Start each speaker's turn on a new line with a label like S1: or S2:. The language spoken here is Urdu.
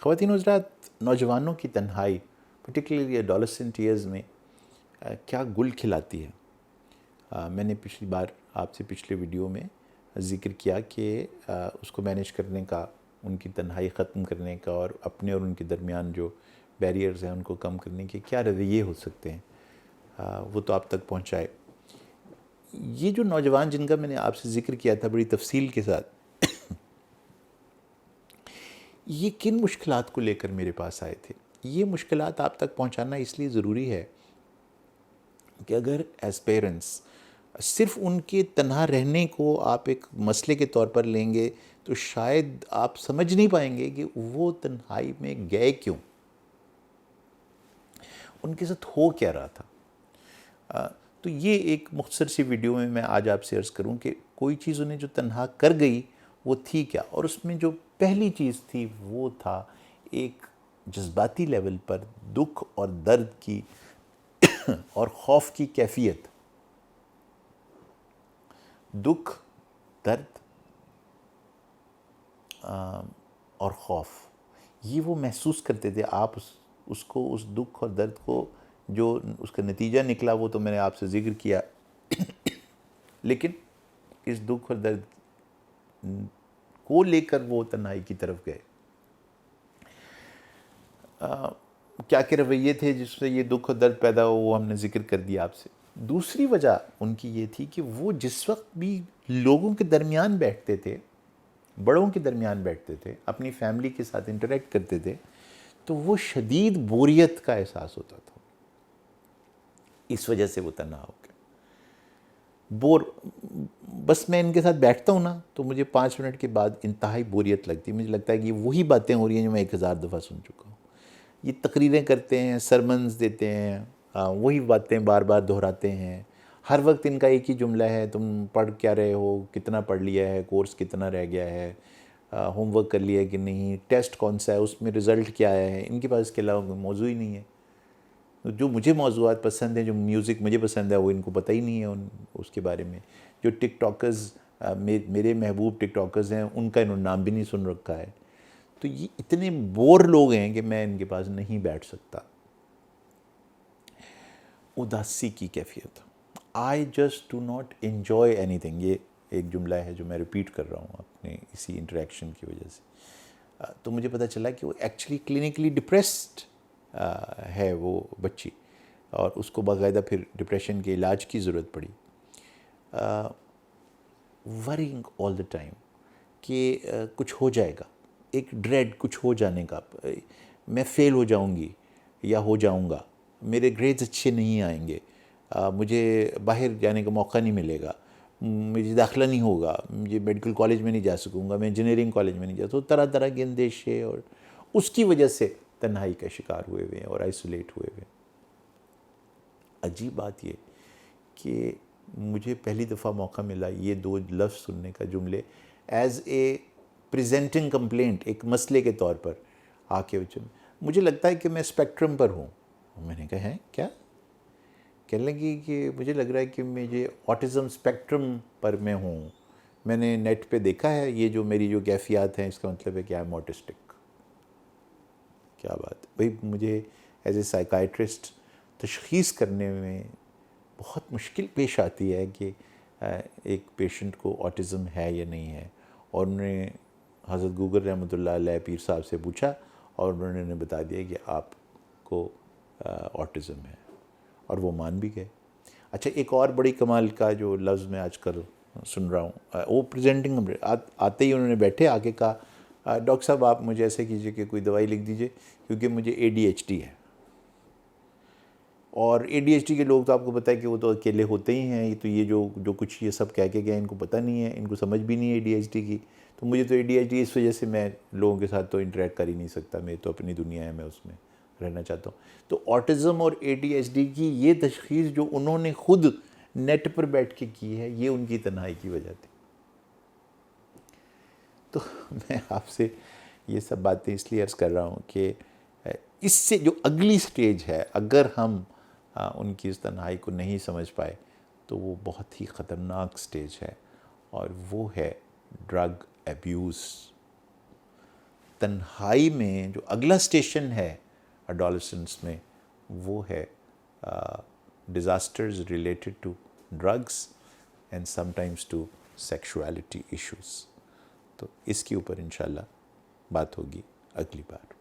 S1: خواتین حضرات، نوجوانوں کی تنہائی پرٹیکولرلی ایڈولسنٹ ایئرز میں کیا گل کھلاتی ہے. میں نے پچھلی بار آپ سے پچھلے ویڈیو میں ذکر کیا کہ اس کو مینیج کرنے کا، ان کی تنہائی ختم کرنے کا اور اپنے اور ان کے درمیان جو بیریئرز ہیں ان کو کم کرنے کے کیا رویے ہو سکتے ہیں، وہ تو آپ تک پہنچائے. یہ جو نوجوان جن کا میں نے آپ سے ذکر کیا تھا بڑی تفصیل کے ساتھ، یہ کن مشکلات کو لے کر میرے پاس آئے تھے. یہ مشکلات آپ تک پہنچانا اس لیے ضروری ہے کہ اگر ایز پیرنٹس صرف ان کے تنہا رہنے کو آپ ایک مسئلے کے طور پر لیں گے تو شاید آپ سمجھ نہیں پائیں گے کہ وہ تنہائی میں گئے کیوں، ان کے ساتھ ہو کیا رہا تھا. تو یہ ایک مختصر سی ویڈیو میں آج آپ سے عرض کروں کہ کوئی چیز انہیں جو تنہا کر گئی وہ تھی کیا، اور اس میں جو پہلی چیز تھی وہ تھا ایک جذباتی لیول پر دکھ اور درد کی اور خوف کی کیفیت. دکھ، درد اور خوف، یہ وہ محسوس کرتے تھے. آپ اس کو، اس دکھ اور درد کو، جو اس کا نتیجہ نکلا وہ تو میں نے آپ سے ذکر کیا، لیکن اس دکھ اور درد کو لے کر وہ تنہائی کی طرف گئے. کیا کہ رویے تھے جس سے یہ دکھ اور درد پیدا ہو وہ ہم نے ذکر کر دیا آپ سے. دوسری وجہ ان کی یہ تھی کہ وہ جس وقت بھی لوگوں کے درمیان بیٹھتے تھے، بڑوں کے درمیان بیٹھتے تھے، اپنی فیملی کے ساتھ انٹریکٹ کرتے تھے، تو وہ شدید بوریت کا احساس ہوتا تھا. اس وجہ سے وہ تنہا ہو گئے. بس میں ان کے ساتھ بیٹھتا ہوں نا تو مجھے 5 منٹ کے بعد انتہائی بوریت لگتی ہے. مجھے لگتا ہے کہ وہی باتیں ہو رہی ہیں جو میں 1000 دفعہ سن چکا ہوں. یہ تقریریں کرتے ہیں، سرمنز دیتے ہیں، وہی باتیں بار بار دہراتے ہیں. ہر وقت ان کا ایک ہی جملہ ہے، تم پڑھ کیا رہے ہو، کتنا پڑھ لیا ہے، کورس کتنا رہ گیا ہے، ہوم ورک کر لیا ہے کہ نہیں، ٹیسٹ کون سا ہے، اس میں رزلٹ کیا آیا ہے. ان کے پاس اس کے علاوہ کوئی موضوع ہی نہیں ہے. جو مجھے موضوعات پسند ہیں، جو میوزک مجھے پسند ہے، وہ ان کو پتہ ہی نہیں ہے اس کے بارے میں. جو ٹک ٹاکرز میرے محبوب ٹک ٹاکرز ہیں، ان کا انہوں نے نام بھی نہیں سن رکھا ہے. تو یہ اتنے بور لوگ ہیں کہ میں ان کے پاس نہیں بیٹھ سکتا. اداسی کی کیفیت، I just do not enjoy any thing. یہ ایک جملہ ہے جو میں ریپیٹ کر رہا ہوں اپنے اسی انٹریکشن کی وجہ سے. تو مجھے پتہ چلا کہ وہ ایکچولی کلینکلی ڈپریسڈ ہے وہ بچی، اور اس کو باقاعدہ پھر ڈپریشن کے علاج کی ضرورت پڑی. ورینگ آل دا ٹائم کہ کچھ ہو جائے گا، ایک ڈریڈ کچھ ہو جانے کا، میں فیل ہو جاؤں گی یا ہو جاؤں گا، میرے گریڈز اچھے نہیں آئیں گے، مجھے باہر جانے کا موقع نہیں ملے گا، مجھے داخلہ نہیں ہوگا، مجھے میڈیکل کالج میں نہیں جا سکوں گا، میں انجینئرنگ کالج میں نہیں جا سکوں. طرح طرح کے اندیشے، اور اس کی وجہ سے تنہائی کا شکار ہوئے ہوئے ہیں اور آئسولیٹ ہوئے ہوئے ہیں. عجیب بات یہ کہ مجھے پہلی دفعہ موقع ملا یہ 2 لفظ سننے کا، جملے ایز اے پریزنٹنگ کمپلینٹ، ایک مسئلے کے طور پر آ کے مجھے لگتا ہے کہ میں اسپیکٹرم پر ہوں. میں نے کہا ہے کیا؟ کہنے لگی کہ مجھے لگ رہا ہے کہ مجھے آٹزم اسپیکٹرم پر میں ہوں. میں نے نیٹ پہ دیکھا ہے یہ جو میری جو کیفیات ہیں، اس کا مطلب ہے کہ آئی ایم آٹسٹک. کیا بات بھئی، مجھے ایز اے سائیکائٹرسٹ تشخیص کرنے میں بہت مشکل پیش آتی ہے کہ ایک پیشنٹ کو آٹزم ہے یا نہیں ہے. اور انہوں نے حضرت گوگر رحمۃ اللہ علیہ پیر صاحب سے پوچھا اور انہوں نے بتا دیا کہ آپ کو آٹزم ہے، اور وہ مان بھی گئے. اچھا، ایک اور بڑی کمال کا جو لفظ میں آج کل سن رہا ہوں، وہ پریزنٹنگ آتے ہی انہوں نے بیٹھے آ کے کہا، ڈاکٹر صاحب آپ مجھے ایسے کیجئے کہ کوئی دوائی لکھ دیجئے کیونکہ مجھے ADHD ہے. اور ADHD کے لوگ تو آپ کو پتہ ہے کہ وہ تو اکیلے ہوتے ہی ہیں. تو یہ جو کچھ یہ سب کہہ کے گئے، ان کو پتہ نہیں ہے، ان کو سمجھ بھی نہیں ہے ADHD کی. تو مجھے تو ADHD اس وجہ سے میں لوگوں کے ساتھ تو انٹریکٹ کر ہی نہیں سکتا. میری تو اپنی دنیا ہے، میں اس میں رہنا چاہتا ہوں. تو آٹزم اور ADHD کی یہ تشخیص جو انہوں نے خود نیٹ پر بیٹھ کے کی ہے، یہ ان کی تنہائی کی وجہ تھی. تو میں آپ سے یہ سب باتیں اس لیے عرض کر رہا ہوں کہ اس سے جو اگلی سٹیج ہے، اگر ہم ان کی اس تنہائی کو نہیں سمجھ پائے تو وہ بہت ہی خطرناک سٹیج ہے، اور وہ ہے ڈرگ ایبیوز. تنہائی میں جو اگلا اسٹیشن ہے اڈولسنس میں وہ ہے disasters related to drugs and sometimes to sexuality issues. تو اس کے اوپر انشاءاللہ بات ہوگی اگلی بار.